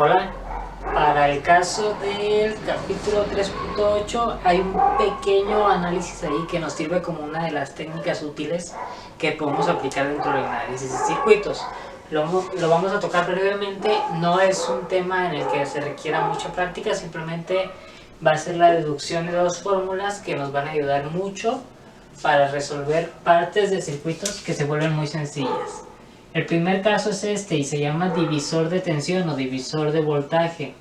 Hola, para el caso del capítulo 3.8 hay un pequeño análisis ahí que nos sirve como una de las técnicas útiles que podemos aplicar dentro del análisis de circuitos. Lo vamos a tocar brevemente, no es un tema en el que se requiera mucha práctica, simplemente va a ser la deducción de dos fórmulas que nos van a ayudar mucho para resolver partes de circuitos que se vuelven muy sencillas. El primer caso es este y se llama divisor de tensión o divisor de voltaje.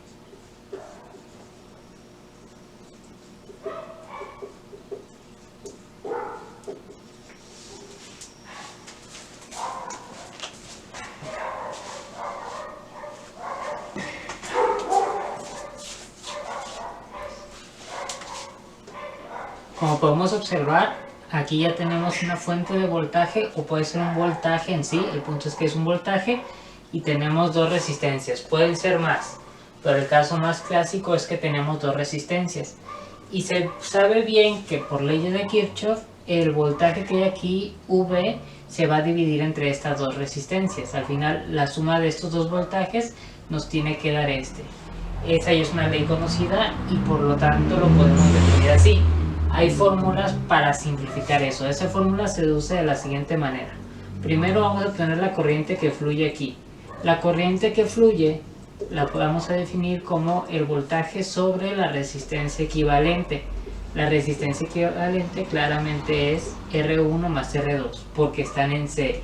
Como podemos observar, aquí ya tenemos una fuente de voltaje o puede ser un voltaje en sí, el punto es que es un voltaje y tenemos dos resistencias, pueden ser más, pero el caso más clásico es que tenemos dos resistencias y se sabe bien que por leyes de Kirchhoff el voltaje que hay aquí, V, se va a dividir entre estas dos resistencias. Al final la suma de estos dos voltajes nos tiene que dar este. Esa ya es una ley conocida y por lo tanto lo podemos definir así. Hay fórmulas para simplificar eso. Esa fórmula se deduce de la siguiente manera. Primero vamos a tener la corriente que fluye aquí. La corriente que fluye la podemos definir como el voltaje sobre la resistencia equivalente. La resistencia equivalente claramente es R1 más R2 porque están en serie.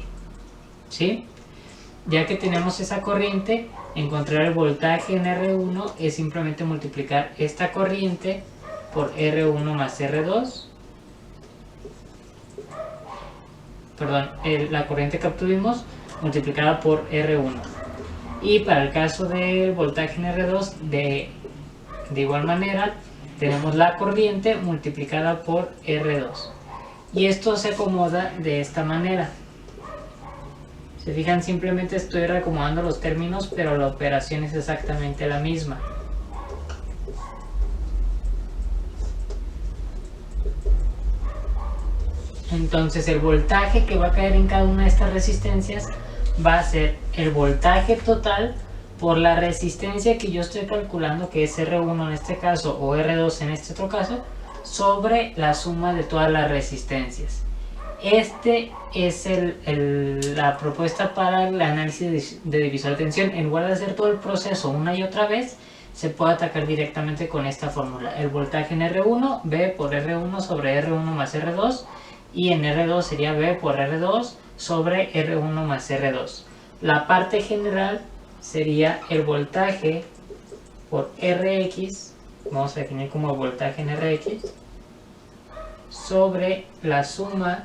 ¿Sí? Ya que tenemos esa corriente, encontrar el voltaje en R1 es simplemente multiplicar esta corriente por R1 más R2, perdón, la corriente que obtuvimos multiplicada por R1. Y para el caso del voltaje en R2, de igual manera, tenemos la corriente multiplicada por R2. Y esto se acomoda de esta manera. Se fijan, simplemente estoy reacomodando los términos, pero la operación es exactamente la misma. Entonces el voltaje que va a caer en cada una de estas resistencias va a ser el voltaje total por la resistencia que yo estoy calculando, que es R1 en este caso o R2 en este otro caso, sobre la suma de todas las resistencias. Este es la propuesta para el análisis de divisor de tensión. En lugar de hacer todo el proceso una y otra vez, se puede atacar directamente con esta fórmula. El voltaje en R1, V por R1 sobre R1 más R2, y en R2 sería V por R2 sobre R1 más R2. La parte general sería el voltaje por Rx, vamos a definir como voltaje en Rx, sobre la suma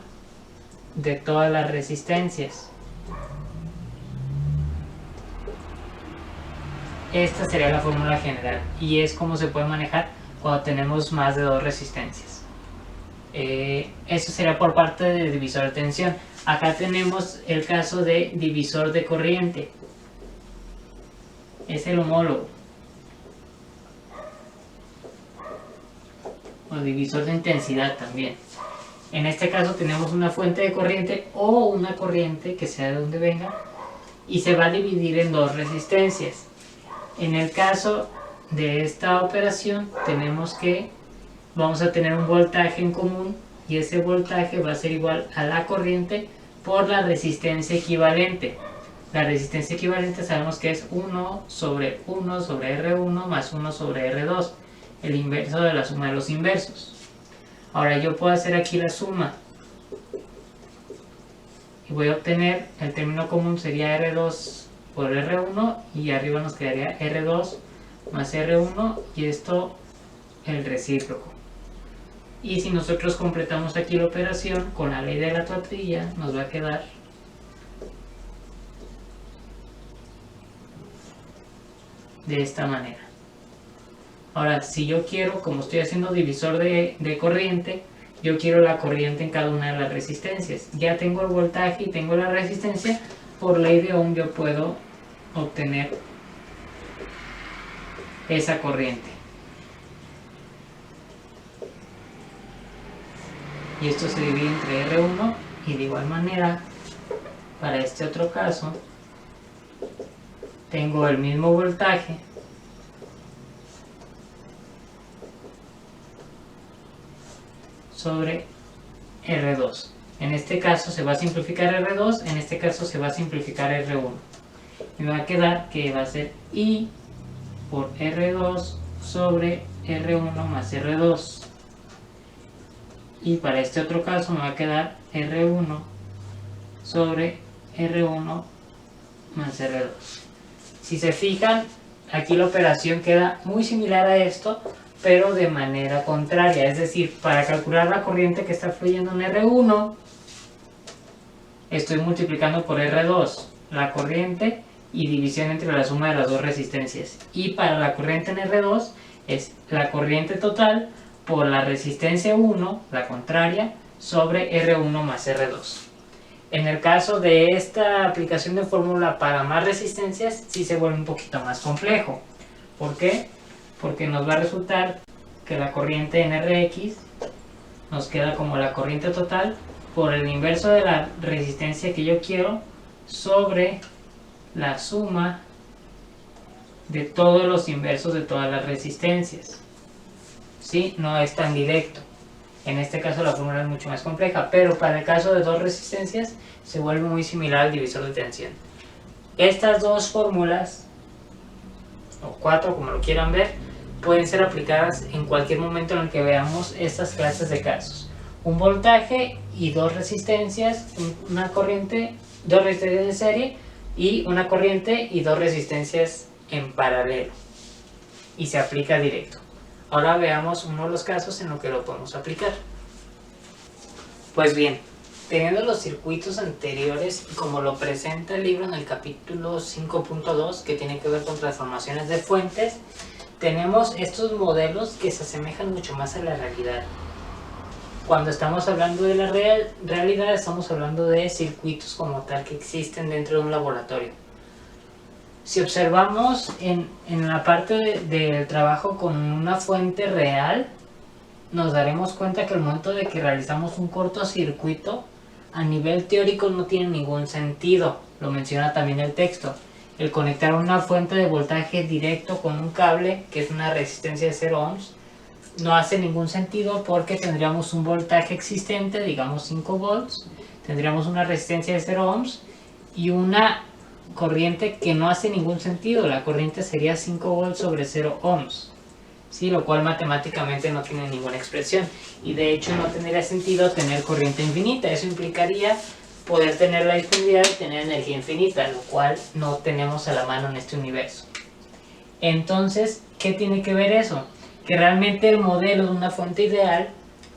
de todas las resistencias. Esta sería la fórmula general y es como se puede manejar cuando tenemos más de dos resistencias. Eso sería por parte de divisor de tensión. Acá tenemos el caso de divisor de corriente, es el homólogo, o divisor de intensidad también. En este caso tenemos una fuente de corriente o una corriente que sea de donde venga y se va a dividir en dos resistencias. En el caso de esta operación tenemos que vamos a tener un voltaje en común y ese voltaje va a ser igual a la corriente por la resistencia equivalente. La resistencia equivalente sabemos que es 1 sobre R1 más 1 sobre R2, el inverso de la suma de los inversos. Ahora yo puedo hacer aquí la suma y voy a obtener, el término común sería R2 por R1 y arriba nos quedaría R2 más R1 y esto el recíproco. Y si nosotros completamos aquí la operación con la ley de la cuatrilla, nos va a quedar de esta manera. Ahora, si yo quiero, como estoy haciendo divisor de corriente, yo quiero la corriente en cada una de las resistencias. Ya tengo el voltaje y tengo la resistencia, por ley de Ohm yo puedo obtener esa corriente. Y esto se divide entre R1 y de igual manera para este otro caso tengo el mismo voltaje sobre R2. En este caso se va a simplificar R2, en este caso se va a simplificar R1. Me va a quedar que va a ser I por R2 sobre R1 más R2. Y para este otro caso me va a quedar R1 sobre R1 más R2. Si se fijan, aquí la operación queda muy similar a esto, pero de manera contraria. Es decir, para calcular la corriente que está fluyendo en R1, estoy multiplicando por R2 la corriente y división entre la suma de las dos resistencias. Y para la corriente en R2 es la corriente total por la resistencia 1, la contraria, sobre R1 más R2. En el caso de esta aplicación de fórmula para más resistencias, sí se vuelve un poquito más complejo. ¿Por qué? Porque nos va a resultar que la corriente en Rx nos queda como la corriente total por el inverso de la resistencia que yo quiero sobre la suma de todos los inversos de todas las resistencias. ¿Sí? No es tan directo. En este caso la fórmula es mucho más compleja, pero para el caso de dos resistencias se vuelve muy similar al divisor de tensión. Estas dos fórmulas, o cuatro como lo quieran ver, pueden ser aplicadas en cualquier momento en el que veamos estas clases de casos. Un voltaje y dos resistencias, una corriente, dos resistencias de serie y una corriente y dos resistencias en paralelo. Y se aplica directo. Ahora veamos uno de los casos en los que lo podemos aplicar. Pues bien, teniendo los circuitos anteriores como lo presenta el libro en el capítulo 5.2 que tiene que ver con transformaciones de fuentes, tenemos estos modelos que se asemejan mucho más a la realidad. Cuando estamos hablando de la realidad estamos hablando de circuitos como tal que existen dentro de un laboratorio. Si observamos en la parte del trabajo con una fuente real, nos daremos cuenta que al momento de que realizamos un cortocircuito, a nivel teórico no tiene ningún sentido, lo menciona también el texto. El conectar una fuente de voltaje directo con un cable, que es una resistencia de 0 ohms, no hace ningún sentido porque tendríamos un voltaje existente, digamos 5 volts, tendríamos una resistencia de 0 ohms y una corriente que no hace ningún sentido. La corriente sería 5 volts sobre 0 ohms, ¿sí? Lo cual matemáticamente no tiene ninguna expresión y de hecho no tendría sentido tener corriente infinita. Eso implicaría poder tener la disponibilidad de tener energía infinita, lo cual no tenemos a la mano en este universo. Entonces, ¿qué tiene que ver eso? Que realmente el modelo de una fuente ideal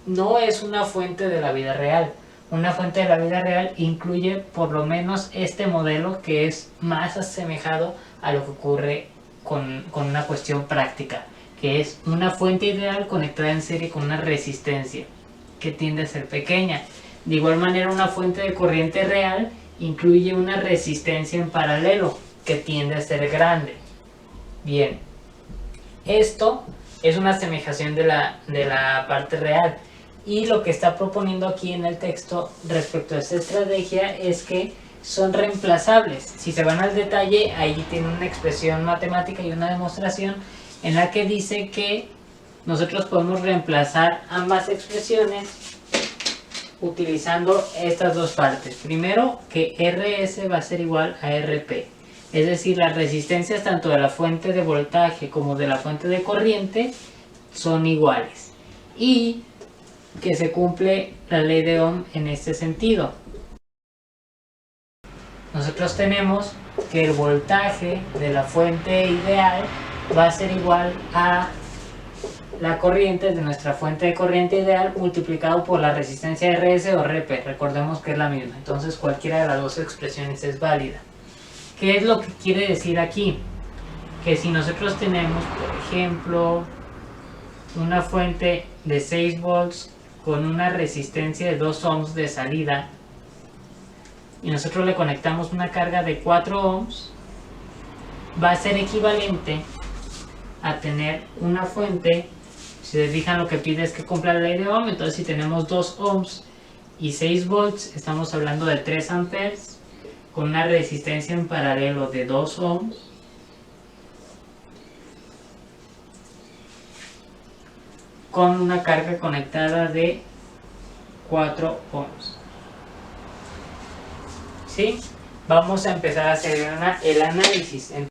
no es una fuente de la vida real. Una fuente de la vida real incluye por lo menos este modelo que es más asemejado a lo que ocurre con una cuestión práctica, que es una fuente ideal conectada en serie con una resistencia que tiende a ser pequeña. De igual manera, una fuente de corriente real incluye una resistencia en paralelo que tiende a ser grande. Bien, esto es una asemejación de la parte real. Y lo que está proponiendo aquí en el texto respecto a esta estrategia es que son reemplazables. Si se van al detalle, ahí tiene una expresión matemática y una demostración en la que dice que nosotros podemos reemplazar ambas expresiones utilizando estas dos partes. Primero, que RS va a ser igual a RP. Es decir, las resistencias tanto de la fuente de voltaje como de la fuente de corriente son iguales. Y que se cumple la ley de Ohm en este sentido. Nosotros tenemos que el voltaje de la fuente ideal va a ser igual a la corriente de nuestra fuente de corriente ideal multiplicado por la resistencia RS o RP. Recordemos que es la misma, entonces cualquiera de las dos expresiones es válida. ¿Qué es lo que quiere decir aquí? Que si nosotros tenemos, por ejemplo, una fuente de 6 volts con una resistencia de 2 ohms de salida y nosotros le conectamos una carga de 4 ohms, va a ser equivalente a tener una fuente, si se fijan lo que pide es que cumpla la ley de Ohm, entonces si tenemos 2 ohms y 6 volts, estamos hablando de 3 amperes con una resistencia en paralelo de 2 ohms con una carga conectada de 4 ohms. ¿Sí? Vamos a empezar a hacer el análisis.